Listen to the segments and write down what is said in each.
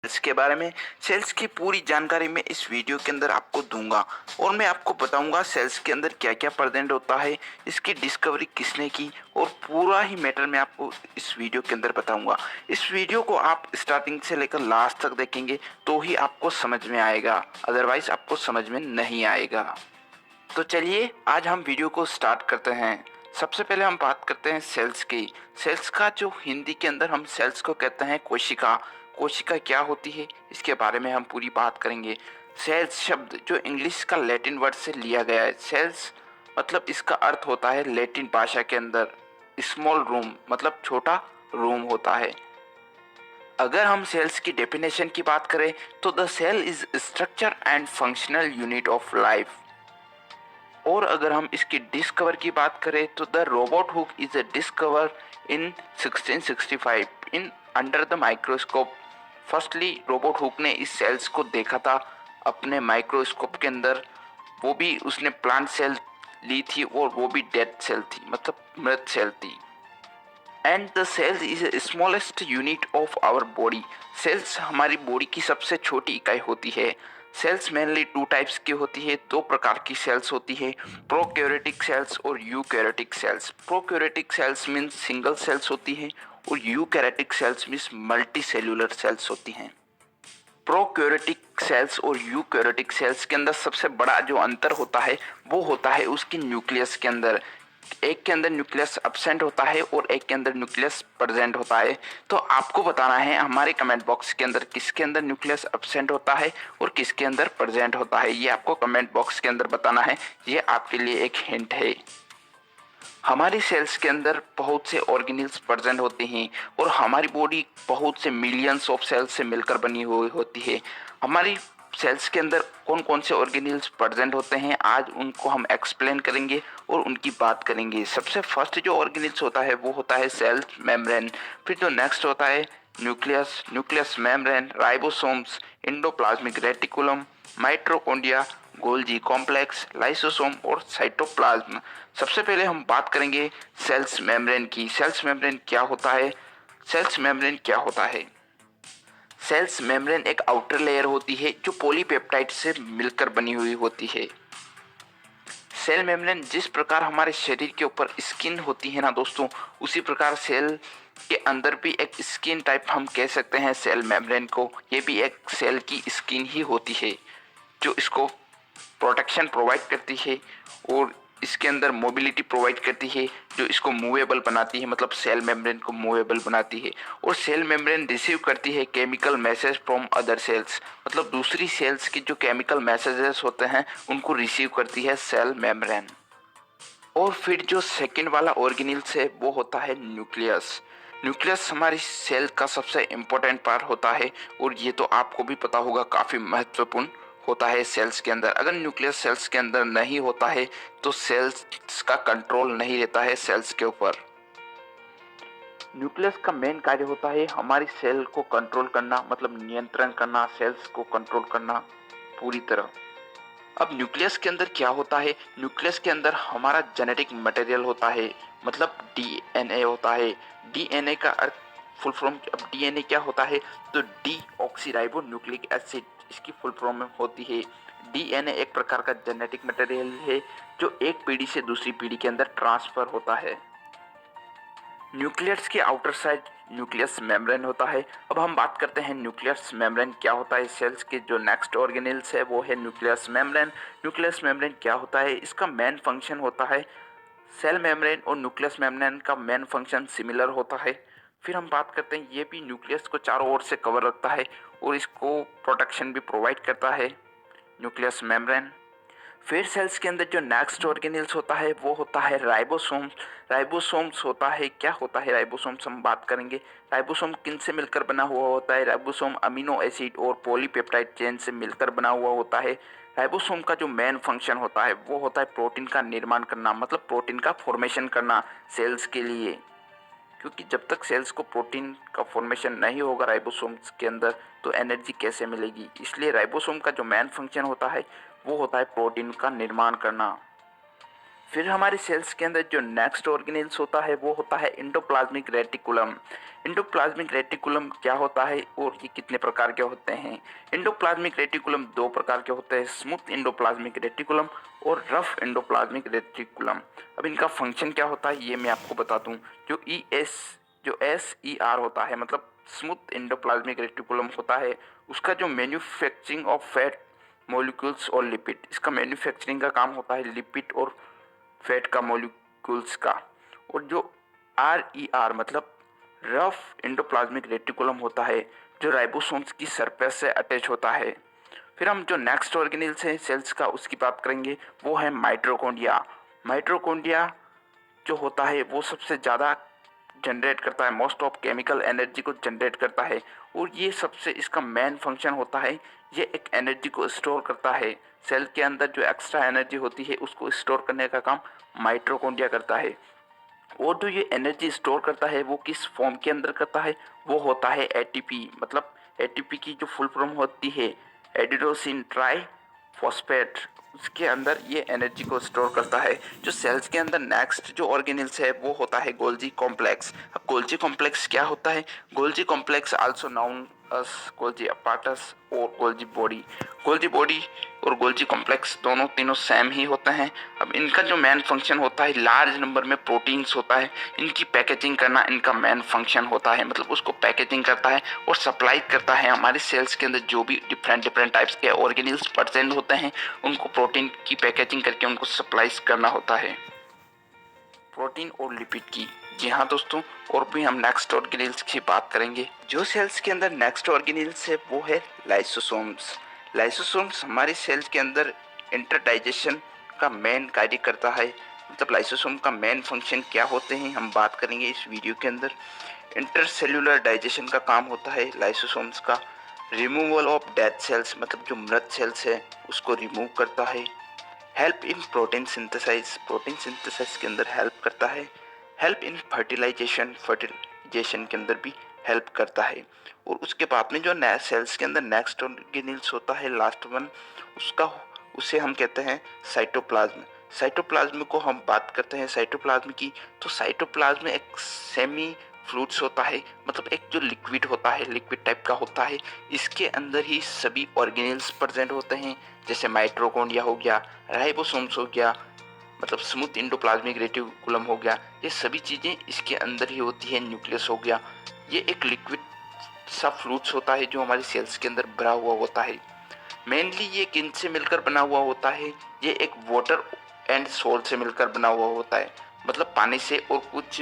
Sales के बारे में। सेल्स की पूरी जानकारी मैं इस वीडियो के अंदर आपको दूंगा और मैं आपको बताऊंगा सेल्स के अंदर क्या क्या प्रेजेंट होता है, इसकी डिस्कवरी किसने की, और पूरा ही मैटर मैं आपको इस वीडियो के अंदर बताऊंगा। इस वीडियो को आप स्टार्टिंग से लेकर लास्ट तक देखेंगे तो ही आपको समझ में आएगा, अदरवाइज आपको समझ में नहीं आएगा। तो चलिए आज हम वीडियो को स्टार्ट करते हैं। सबसे पहले हम बात करते हैं सेल्स की। सेल्स का जो हिंदी के अंदर हम सेल्स को कहते हैं कोशिका। कोशिका क्या होती है इसके बारे में हम पूरी बात करेंगे। सेल्स शब्द जो इंग्लिश का लैटिन वर्ड से लिया गया है। सेल्स मतलब इसका अर्थ होता है लैटिन भाषा के अंदर स्मॉल रूम, मतलब छोटा रूम होता है। अगर हम सेल्स की डेफिनेशन की बात करें तो the cell is structure and functional unit of life. और अगर हम इसकी डिस्कवर की बात करें तो the Robert Hooke is a discover in 1665 in under the microscope. Firstly Robert Hooke ने इस सेल्स को देखा था अपने माइक्रोस्कोप के अंदर। वो भी उसने प्लांट सेल ली थी और वो भी डेड सेल थी, मतलब मृत सेल थी। And the cells is smallest unit of our body. Cells हमारी बॉडी की सबसे छोटी इकाई होती है। सेल्स मेनली टू टाइप्स की होती है, दो प्रकार की सेल्स होती है, प्रोकैरियोटिक सेल्स और eukaryotic cells. Prokaryotic cells means single cells होती है और eukaryotic cells means multicellular cells होती हैं। प्रोकैरियोटिक सेल्स और यूकैरियोटिक सेल्स के अंदर सबसे बड़ा जो अंतर होता है वो होता है उसकी न्यूक्लियस के अंदर। एक के अंदर न्यूक्लियस एब्सेंट होता है और एक के अंदर न्यूक्लियस प्रेजेंट होता है। तो आपको बताना है हमारे कमेंट बॉक्स के अंदर किसके अंदर न्यूक्लियस एब्सेंट होता है और किसके अंदर प्रेजेंट होता है। ये आपको कमेंट बॉक्स के अंदर बताना है, ये आपके लिए एक हिंट है। हमारी सेल्स के अंदर बहुत से ऑर्गेनेल्स प्रेजेंट होते हैं और हमारी बॉडी बहुत से मिलियंस ऑफ सेल्स से मिलकर बनी हुई होती है। हमारी सेल्स के अंदर कौन कौन से ऑर्गेनेल्स प्रेजेंट होते हैं आज उनको हम एक्सप्लेन करेंगे और उनकी बात करेंगे। सबसे फर्स्ट जो ऑर्गेनेल्स होता है वो होता है सेल मेम्ब्रेन। फिर जो नेक्स्ट होता है nucleus, nucleus membrane, ribosomes, endoplasmic reticulum, mitochondria, Golgi complex, lysosome और साइटोप्लाज्म। सबसे पहले हम बात करेंगे सेल्स मेम्ब्रेन की। सेल्स मेम्ब्रेन क्या होता है? सेल्स मेम्ब्रेन क्या होता है? सेल्स मेम्ब्रेन एक आउटर लेयर होती है जो पॉलीपेप्टाइड से मिलकर बनी हुई होती है। सेल मेम्ब्रेन जिस प्रकार हमारे शरीर के ऊपर स्किन होती है ना दोस्तों, उसी प्रकार सेल के अंदर भी एक स्किन टाइप हम कह सकते हैं सेल मेम्ब्रेन को। ये भी एक सेल की स्किन ही होती है जो इसको प्रोटेक्शन प्रोवाइड करती है और इसके अंदर मोबिलिटी प्रोवाइड करती है, जो इसको मूवेबल बनाती है, मतलब सेल मेम्ब्रेन को मूवेबल बनाती है। और सेल मेम्ब्रेन रिसीव करती है chemical message from other sales, मतलब दूसरी सेल्स की जो केमिकल मैसेजेस होते हैं उनको रिसीव करती है सेल मेम्ब्रेन। और फिर जो सेकंड वाला ऑर्गेनेल्स है वो होता है न्यूक्लियस। न्यूक्लियस हमारी सेल का सबसे इम्पोर्टेंट पार्ट होता है और ये तो आपको भी पता होगा काफ़ी महत्वपूर्ण होता है सेल्स के अंदर। अगर न्यूक्लियस सेल्स के अंदर नहीं होता है तो सेल्स का कंट्रोल नहीं रहता है सेल्स के ऊपर। न्यूक्लियस का मेन कार्य होता है हमारी सेल को कंट्रोल करना, मतलब नियंत्रण करना, सेल्स को कंट्रोल करना पूरी तरह। अब न्यूक्लियस के अंदर क्या होता है? न्यूक्लियस के अंदर हमारा जेनेटिक मटेरियल होता है, मतलब डीएनए होता है। डीएनए का अर्थ फुल फॉर्म, अब डीएनए क्या होता है तो डी ऑक्सीराइबो न्यूक्लिक एसिड इसकी फुल फॉर्म में होती है। डीएनए एक प्रकार का जेनेटिक मटेरियल है जो एक पीढ़ी से दूसरी पीढ़ी के अंदर ट्रांसफर होता है। न्यूक्लियस की आउटर साइड न्यूक्लियस मेम्ब्रेन होता है। अब हम बात करते हैं न्यूक्लियस मेम्ब्रेन क्या होता है। सेल्स के जो नेक्स्ट ऑर्गेनेल्स है वो है न्यूक्लियस मेम्ब्रेन। न्यूक्लियस मेम्ब्रेन क्या होता है? इसका मेन फंक्शन होता है, सेल मेम्ब्रेन और न्यूक्लियस मेम्ब्रेन का मेन फंक्शन सिमिलर होता है। फिर हम बात करते हैं ये भी न्यूक्लियस को चारों ओर से कवर रखता है और इसको प्रोटेक्शन भी प्रोवाइड करता है न्यूक्लियस मेम्ब्रेन। फिर सेल्स के अंदर जो नेक्स्ट ऑर्गेनेल्स होता है वो होता है राइबोसोम्स। राइबोसोम्स होता है, क्या होता है राइबोसोम्स हम बात करेंगे। राइबोसोम किन से मिलकर बना हुआ होता है? राइबोसोम अमीनो एसिड और पॉलीपेप्टाइड चेन से मिलकर बना हुआ होता है। राइबोसोम का जो मेन फंक्शन होता है वो होता है प्रोटीन का निर्माण करना, मतलब प्रोटीन का फॉर्मेशन करना सेल्स के लिए। क्योंकि जब तक सेल्स को प्रोटीन का फॉर्मेशन नहीं होगा राइबोसोम्स के अंदर तो एनर्जी कैसे मिलेगी। इसलिए राइबोसोम का जो मेन फंक्शन होता है वो होता है प्रोटीन का निर्माण करना। फिर हमारे सेल्स के अंदर जो नेक्स्ट ऑर्गेनेल्स होता है वो होता है एंडोप्लाज्मिक रेटिकुलम। एंडोप्लाज्मिक रेटिकुलम क्या होता है और ये कितने प्रकार के होते हैं? एंडोप्लाज्मिक रेटिकुलम दो प्रकार के होते हैं, स्मूथ एंडोप्लाज्मिक रेटिकुलम और रफ एंडोप्लाज्मिक रेटिकुलम। अब इनका फंक्शन क्या होता है ये मैं आपको बता दूं। जो SER होता है मतलब स्मूथ एंडोप्लाज्मिक रेटिकुलम होता है, उसका जो मैन्युफैक्चरिंग ऑफ फैट मॉलिक्यूल्स और लिपिड, इसका मैन्युफैक्चरिंग का काम होता है लिपिड और फैट का मॉलिक्यूल्स का। और जो RER मतलब रफ एंडोप्लाज्मिक रेटिकुलम होता है, जो राइबोसोम्स की सरफेस से अटैच होता है। फिर हम जो नेक्स्ट ऑर्गेनेल्स हैं सेल्स का उसकी बात करेंगे, वो है माइटोकॉन्ड्रिया। माइटोकॉन्ड्रिया जो होता है वो सबसे ज़्यादा जनरेट करता है, मोस्ट ऑफ केमिकल एनर्जी को जनरेट करता है। और ये सबसे इसका मेन फंक्शन होता है, ये एक एनर्जी को स्टोर करता है। सेल के अंदर जो एक्स्ट्रा एनर्जी होती है उसको स्टोर करने का काम माइटोकॉन्ड्रिया करता है। और जो ये एनर्जी स्टोर करता है वो किस फॉर्म के अंदर करता है, वो होता है ATP। मतलब ATP की जो फुल फॉर्म होती है एडिनोसिन ट्राई फॉस्फेट, उसके अंदर ये एनर्जी को स्टोर करता है। जो सेल्स के अंदर नेक्स्ट जो ऑर्गेनेल्स है वो होता है गोल्जी कॉम्प्लेक्स। अब गोल्जी कॉम्प्लेक्स क्या होता है? गोल्जी कॉम्प्लेक्स आल्सो नाउन अस गोल्जी अपार्टस और गोल्जी बॉडी और गोल्जी कॉम्प्लेक्स दोनों तीनों सेम ही होते हैं। अब इनका जो मेन फंक्शन होता है, लार्ज नंबर में प्रोटीन्स होता है, इनकी पैकेजिंग करना इनका मेन फंक्शन होता है। मतलब उसको पैकेजिंग करता है और सप्लाई करता है हमारे सेल्स के अंदर जो भी डिफरेंट टाइप्स के ऑर्गेनेल्स प्रेजेंट होते हैं, उनको प्रोटीन की पैकेजिंग करके उनको सप्लाई करना होता है, प्रोटीन और लिपिड की। जी हाँ दोस्तों, और भी हम नेक्स्ट ऑर्गेनेल्स की बात करेंगे। जो सेल्स के अंदर नेक्स्ट ऑर्गेनेल्स है वो है लाइसोसोम्स। लाइसोसोम्स हमारे सेल्स के अंदर इंटरडाइजेशन का मेन कार्य करता है। मतलब लाइसोसोम का मेन फंक्शन क्या होते हैं हम बात करेंगे इस वीडियो के अंदर। इंटरसेल्यूलर डाइजेशन का काम होता है लाइसोसोम्स का। रिमूवल ऑफ डेड सेल्स मतलब जो मृत सेल्स है उसको रिमूव करता है। हेल्प इन प्रोटीन सिंथेसाइज के अंदर हेल्प करता है। हेल्प इन फर्टिलाइजेशन के अंदर भी हेल्प करता है। और उसके बाद में जो सेल्स के अंदर नेक्स्ट ऑर्गेनेल्स होता है लास्ट वन, उसे हम कहते हैं साइटोप्लाज्म। साइटोप्लाज्म को हम बात करते हैं साइटोप्लाज्म की, तो साइटोप्लाज्म एक सेमी फ्लूइड्स होता है, मतलब एक जो लिक्विड होता है, लिक्विड टाइप का होता है। इसके अंदर ही सभी ऑर्गेनेल्स प्रेजेंट होते हैं, जैसे माइटोकॉन्ड्रिया हो गया, राइबोसोम्स हो गया, मतलब स्मूथ एंडोप्लाज्मिक रेटिकुलम हो गया। ये सभी चीज़ें इसके अंदर ही होती है। न्यूक्लियस हो गया, ये एक लिक्विड सा फ्लूइड्स होता है जो हमारे सेल्स के अंदर भरा हुआ होता है। मेनली ये किन से मिलकर बना हुआ होता है? ये एक वाटर एंड सॉल्ट से मिलकर बना हुआ होता है, मतलब पानी से और कुछ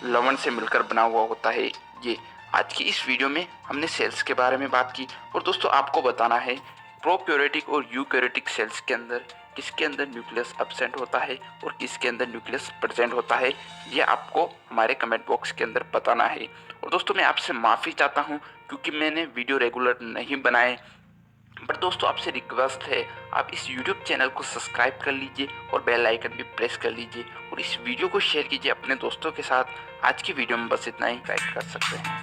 लवण से मिलकर बना हुआ होता है। ये आज की इस वीडियो में हमने सेल्स के बारे में बात की। और दोस्तों आपको बताना है प्रोकैरियोटिक और यूकैरियोटिक सेल्स के अंदर किसके अंदर न्यूक्लियस एब्सेंट होता है और किसके अंदर न्यूक्लियस प्रेजेंट होता है, ये आपको हमारे कमेंट बॉक्स के अंदर बताना है। और दोस्तों मैं आपसे माफ़ी चाहता हूँ क्योंकि मैंने वीडियो रेगुलर नहीं बनाए, बट दोस्तों आपसे रिक्वेस्ट है आप इस YouTube चैनल को सब्सक्राइब कर लीजिए और बेल आइकन भी प्रेस कर लीजिए और इस वीडियो को शेयर कीजिए अपने दोस्तों के साथ। आज की वीडियो में बस इतना ही, लाइक कर सकते हैं।